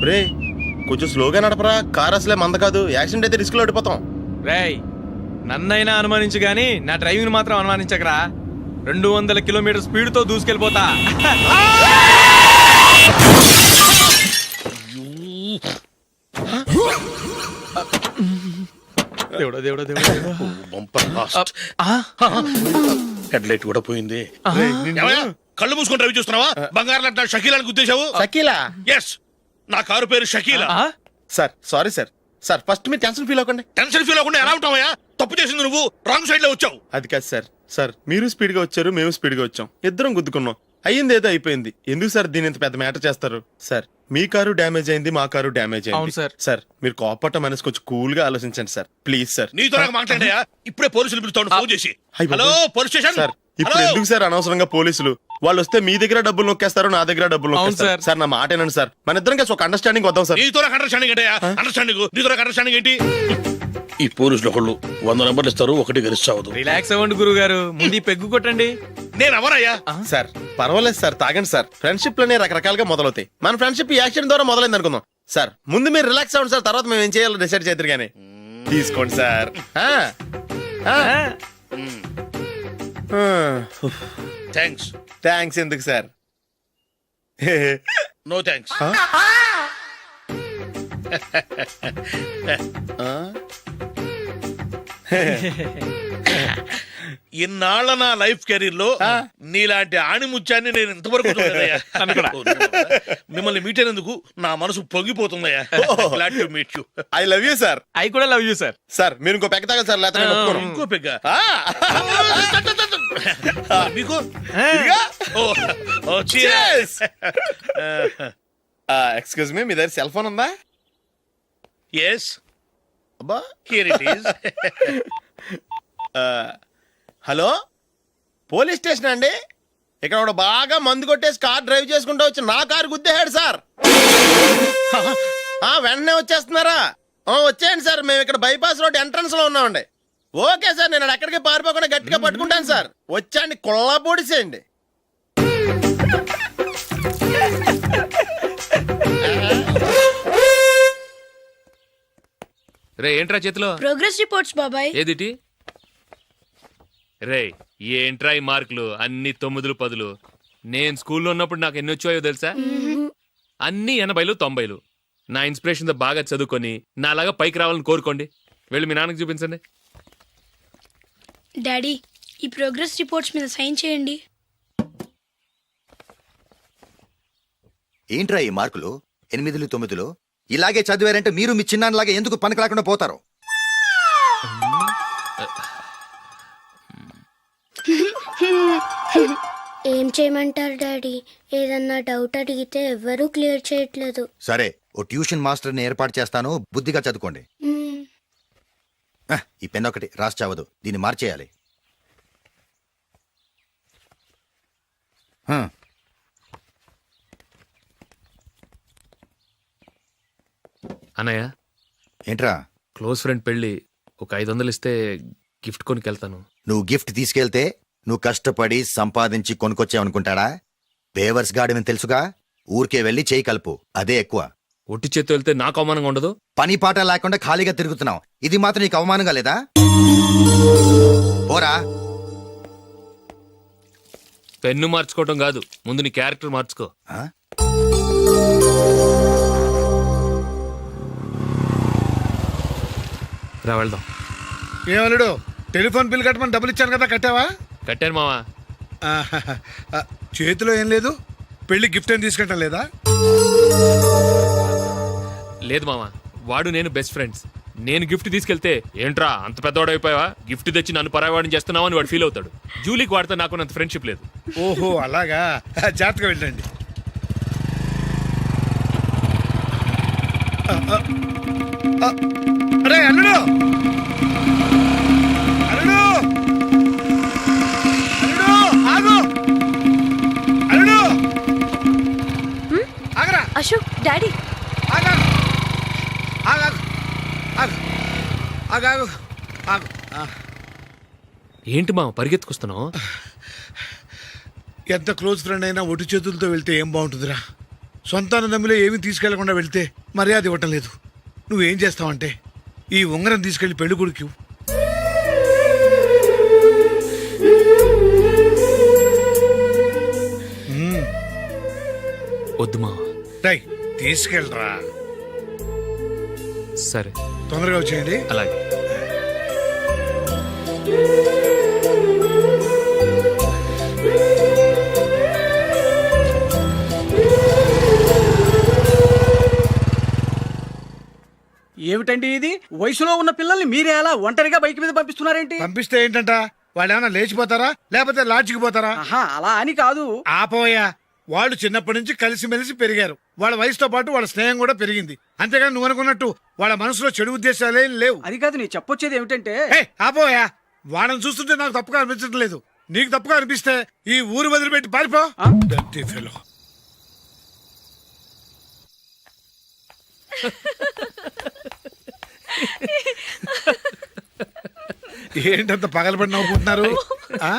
రే కొంచెం స్లోగా నడపరా, కార్ అసలే మంద కాదు, యాక్సిడెంట్ అయితే రిస్క్ లో ఓడిపోతాం. రేయ్ నన్నైనా అనుమానించు గాని నా డ్రైవింగ్ మాత్రం అనుమానించకరా. 200 కిలోమీటర్ స్పీడ్ తో దూసుకెళ్ళిపోతా. దేవుడా దేవుడా దేవుడా. హెడ్ లైట్ కూడా పోయింది. కళ్ళు మూసుకొని రవి చూస్తున్నావా? బంగారం లాంటి షకీలాని గుద్దేశావు. షకీలా? ఎస్, నా కారు పేరు Shakeela. Sir sorry sir. Sir first మీరు టెన్షన్ ఫీల్ అవ్వకండి. టెన్షన్ ఫీల్ అవ్వకుండా ఎలా ఉంటావయ్యా? తప్పు చేసింది నువ్వు, రాంగ్ సైడ్ లో వచ్చావు. అది కాదు సార్. సార్ మీరు స్పీడ్ గా వచ్చారు, మేము స్పీడ్ గా వచ్చాం, ఇద్దరం గుద్దుకున్నాం. అయ్యింది ఏదో అయిపోయింది. ఎందుకు సార్ దీని ఇంత పెద్ద మ్యాటర్ చేస్తారు? సార్ మీ కారు డ్యామేజ్ అయింది, మా కారు డ్యామేజ్ అయింది. సార్ మీరు కోపట్ట మనసు కొంచెం కూల్ గా ఆలోచించండి సార్, ప్లీజ్ సార్. నీతో నాకు మాట్లాడయా? ఇప్పుడే పోలీసులు పిలుస్తాను, ఫోన్ చేసి. Hello police station. సార్ ఇప్పుడు ఎందుకు సార్ అనవసరంగా పోలీసులు? వాళ్ళు వస్తే మీ దగ్గర డబ్బులు నొక్కేస్తారు, నా దగ్గర డబ్బులు నొక్కేస్తారు. సార్ నా మాట ఏనండి సార్, మన ఇద్దరం కలిసి ఒక అండర్స్టాండింగ్ వద్దాం సార్. నీతో నాకు అండర్స్టాండింగ్ ఏంటయ్యా? అండర్స్టాండింగ్ నీతో నాకు అండర్స్టాండింగ్ ఏంటి? ఈ పోలీసులు ఒకళ్ళు 100 నెంబర్లు ఇస్తారు, ఒకటి గెలిచావదు. రిలాక్స్ అవ్వండి గురువు గారు, ముందు పెగ్గు కొట్టండి. నేను ఎవరయ్యా? సార్ పర్వాలేదు సార్, తాగండి సార్. ఫ్రెండ్షిప్ లోనే రకరకాలుగా మొదలవుతాయి. మన ఫ్రెండ్షిప్ ఈ యాక్సిడెంట్ ద్వారా మొదలైంది అనుకుందాం. సార్ ముందు మీరు రిలాక్స్ అవ్వండి సార్, తర్వాత మేము ఏం చేయాలో డిసైడ్ చేద్దరు కానీ. తీసుకోండి సార్. థ్యాంక్స్. థ్యాంక్స్ ఎందుకు సార్? No thanks. ఇన్నాళ్ళ నా లైఫ్ కెరీర్ లో నీలాంటి ఆణిముత్యాన్ని నేను ఇంతవరకు చూడలేదయ్యా. మిమ్మల్ని మీట్ అయినందుకు నా మనసు పొంగిపోతుందయ్యా. Glad to meet you. I love you sir. I కూడా లవ్ యూ సార్. సార్ మీరు ఇంకో పెక్క తాగండి సార్, లేకపోతే ఇంకో పెగ్గ మీకు. ఎక్స్క్యూజ్ మీ, మీ దగ్గర సెల్ ఫోన్ ఉందా? ఎస్, అబ్బా here it is. Hello police station అండి. ఇక్కడ ఒకడు బాగా మందు కొట్టేసి కార్ డ్రైవ్ చేసుకుంటూ వచ్చి నా కారు గుద్దేశాడు సార్. వెంటనే వచ్చేస్తున్నారా? వచ్చేయండి సార్, మేము ఇక్కడ బైపాస్ రోడ్ ఎంట్రన్స్ లో ఉన్నామండి. ఓకే సార్, నేను ఎక్కడికి పారిపోకుండా గట్టిగా పట్టుకుంటాను సార్. వచ్చాండి, కుళ్ళ పొడిసేయండి. రే ఏంట్రా చేతిలో? ప్రోగ్రెస్ రిపోర్ట్స్ బాబాయ్. ఏదిటి? రే ఏంట్రా ఈ మార్కులు అన్ని 9లు 10లు? నేను స్కూల్లో ఉన్నప్పుడు నాకు ఎన్ని వచ్చాయో తెలుసా? అన్ని 80లు 90లు. నా ఇన్స్పిరేషన్ తో బాగా చదువుకొని నాలాగా పైకి రావాలని కోరుకోండి. వెళ్ళి మీ నాన్నకి చూపించండి. డాడీ ఈ ప్రోగ్రెస్ రిపోర్ట్స్ మీద సైన్ చేయండి. ఏంట్రా ఈ మార్కులు 8లు 9లు? ఇలాగే చదివారంటే మీరు మీ చిన్నాన్నలాగా ఎందుకు పనికి లేకుండా పోతారు? ఏం చేయమంటారు డాడీ? ఏదన్నా డౌట్ అడిగితే ఎవ్వరూ క్లియర్ చేయట్లేదు. సరే, ఓ ట్యూషన్ మాస్టర్ని ఏర్పాటు చేస్తాను, బుద్ధిగా చదువుకోండి. ఈ పెన్ ఒకటి రాసి చావదు, దీన్ని మార్చేయాలి. అన్నయ్య ఏంట్రా? క్లోజ్ ఫ్రెండ్ పెళ్ళి, ఒక 500 ఇస్తే గిఫ్ట్ కొనికెళ్తాను. నువ్వు గిఫ్ట్ తీసుకెళ్తే నువ్వు కష్టపడి సంపాదించి కొనుక్కొచ్చావనుకుంటాడా? బేవర్స్ గాడివని తెలుసుగా. ఊరికే వెళ్ళి చేయి కలుపు, అదే ఎక్కువ. ఒట్టి చేత్తో వెళ్తే నాకు అవమానంగా ఉండదు? పని పాట లేకుండా ఖాళీగా తిరుగుతున్నావు, ఇది మాత్రం నీకు అవమానంగా లేదా? పోరా. పెన్ను మార్చుకోవటం కాదు, ముందు నీ క్యారెక్టర్ మార్చుకో. రా వెళ్దాం. ఏమలుడు, టెలిఫోన్ బిల్ కట్టమని డబ్బులు ఇచ్చాను కదా, కట్టావా? కట్టాను మావా. చేతిలో ఏం లేదు, పెళ్లి గిఫ్ట్ ఏం తీసుకుంటా లేదా? లేదు మావా, వాడు నేను బెస్ట్ ఫ్రెండ్స్. నేను గిఫ్ట్ తీసుకెళ్తే ఏంట్రా అంత పెద్దవాడు అయిపోయావా, గిఫ్ట్ తెచ్చి నన్ను పరాయవాడిని చేస్తున్నావు అని వాడు ఫీల్ అవుతాడు. జూలీకి వాడితే నాకు అంత ఫ్రెండ్షిప్ లేదు. ఓహో అలాగా, జాగ్రత్తగా వెళ్ళండి. అరే అల్లుడు, అల్లుడు, అల్లుడు ఆగు, అల్లుడు ఆగరా. అశోక్ డాడీ ఆగా, ఆగాగు, ఆగు, ఆగాగు, ఆగు. ఏంటి మావ పరిగెత్తుకొస్తున్నావు? ఎంత క్లోజ్ ఫ్రెండ్ అయినా ఒటి చేతులతో వెళ్తే ఏం బాగుంటుందిరా? సొంత అన్నదమ్ములే ఏమీ తీసుకెళ్లకుండా వెళ్తే మర్యాద ఇవ్వటం లేదు. నువ్వేం చేస్తావంటే ఈ ఉంగరం తీసుకెళ్లి పెళ్లి కొడుకు వద్దు మావా. రై తీసుకెళ్ళరా. సరే తొందరగా వచ్చేయండి. అలాగే. ఏమిటండి ఇది? వయసులో ఉన్న పిల్లల్ని మీరే అలా ఒంటరిగా బైక్ మీద పంపిస్తున్నారేంటి? పంపిస్తే ఏంటంట, వాళ్ళు ఏమైనా లేచిపోతారా లేకపోతే లాడ్జికి పోతారా? ఆహా, అలా అని కాదు. ఆపోయా, వాళ్ళు చిన్నప్పటి నుంచి కలిసిమెలిసి పెరిగారు. వాళ్ళ వయసుతో పాటు వాళ్ళ స్నేహం కూడా పెరిగింది. అంతేగాని నువ్వు అనుకున్నట్టు వాళ్ళ మనసులో చెడు ఉద్దేశాలేం లేవు. అది కాదు, నేను చెప్పొచ్చేది ఏమిటంటే, ఆపోయా, వాళ్ళని చూస్తుంటే నాకు తప్పుగా అనిపించడం లేదు. నీకు తప్పుగా అనిపిస్తే ఈ ఊరు వదిలిపెట్టి పారిపో. Dirty fellow. ఏంటంత పగలబడి నవ్వుకుంటున్నారు? ఆ?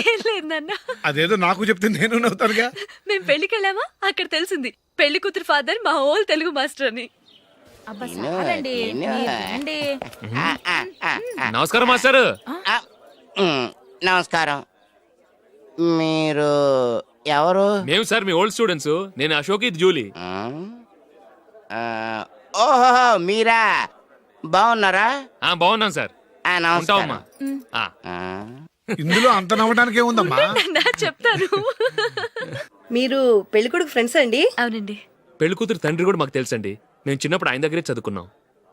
ఏం లేదు నాన్న, అదేదో నాకు చెప్తే నేను నవ్వుతానుగా. మేము పెళ్లికి వెళ్ళామా, అక్కడ తెలిసింది పెళ్లి కూతురు ఫాదర్ మా హోల్ తెలుగు మాస్టర్ అని. నమస్కారం మాస్టర్. నమస్కారం. మీరు ఎవరు? మేము సార్ మీ ఓల్డ్ స్టూడెంట్స్. నేను అశోక్, ఇది జూలీ. ఓహో, మీరా? బాగున్నారా? బాగున్నాను సార్. ఉంటావమ్మా. ఇందులో అంత నవ్వడానికి ఏముందమ్మా? నా చెప్తాను. మీరు పెళ్ళికొడుకు ఫ్రెండ్స్ అండి? అవునండి. పెళ్లి కూతురు తండ్రి కూడా మాకు తెలుసండి. మేము చిన్నప్పుడు ఆయన దగ్గరే చదువుకున్నాం.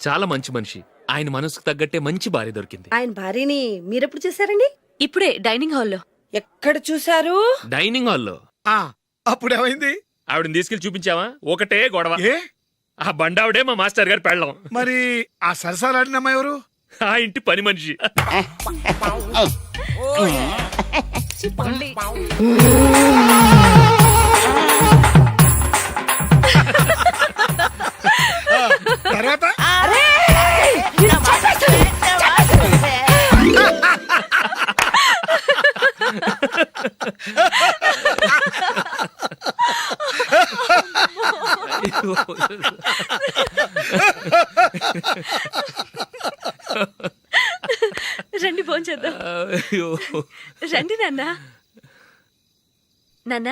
చాలా మంచి మనిషి. ఆయన మనసుకు తగ్గట్టే మంచి భార్య దొరికింది. ఆయన భార్యని మీరెప్పుడు చూసారండి? ఇప్పుడే డైనింగ్ హాల్లో. ఎక్కడ చూసారు? డైనింగ్ హాల్లో. అప్పుడు ఏమైంది? ఆవిడని తీసుకెళ్లి చూపించావా? ఒకటే గొడవ. ఏ? ఆ బండావిడే మా మాస్టర్ గారు పెళ్ళం. మరి ఆ సరసాలాడినమ్మా ఎవరు? ఆ ఇంటి పని మనిషి. తర్వాత రండి భోంచేద్దాం. రండి నాన్న. నాన్న,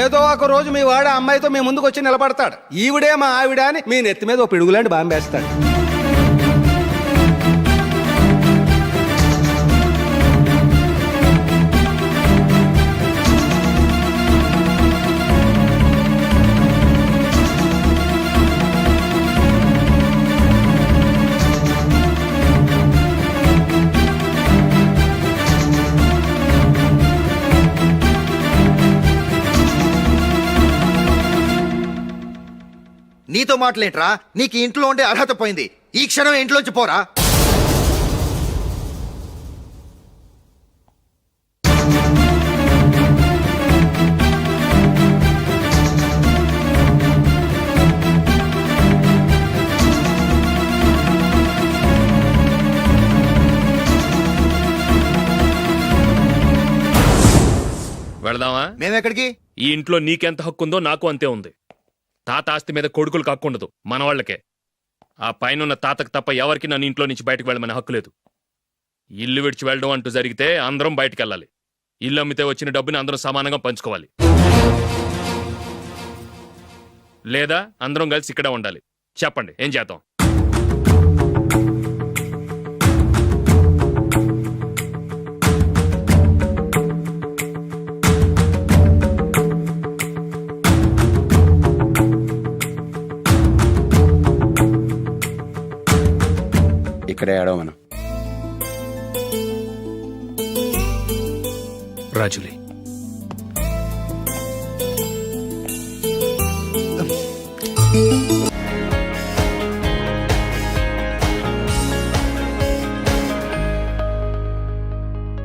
ఏదో ఒక రోజు మీ వాడు అమ్మాయితో మీ ముందుకు వచ్చి నిలబడతాడు. ఈవిడే మా ఆవిడ అని మీ నెత్తి మీద ఓ పిడుగులాంటి బాంబేస్తాడు. నీతో మాటలేంట్రా? నీకు ఈ ఇంట్లో ఉండే అర్హత పోయింది. ఈ క్షణం ఇంట్లోంచి పోరా. వెళదామా? మేమెక్కడికి? ఈ ఇంట్లో నీకెంత హక్కు ఉందో నాకు అంతే ఉంది. తాత ఆస్తి మీద కొడుకులకు హక్కు ఉండదు, మన వాళ్ళకే. ఆ పైన తాతకు తప్ప ఎవరికి నన్ను ఇంట్లో నుంచి బయటకు వెళ్ళమని హక్కు లేదు. ఇల్లు విడిచి వెళ్ళడం అంటూ జరిగితే అందరం బయటికి వెళ్ళాలి. ఇల్లు అమ్మితే వచ్చిన డబ్బుని అందరం సమానంగా పంచుకోవాలి. లేదా అందరం కలిసి ఇక్కడే ఉండాలి. చెప్పండి, ఏం చేద్దాం? ఇక్కడే ఆడమను. రాజులీ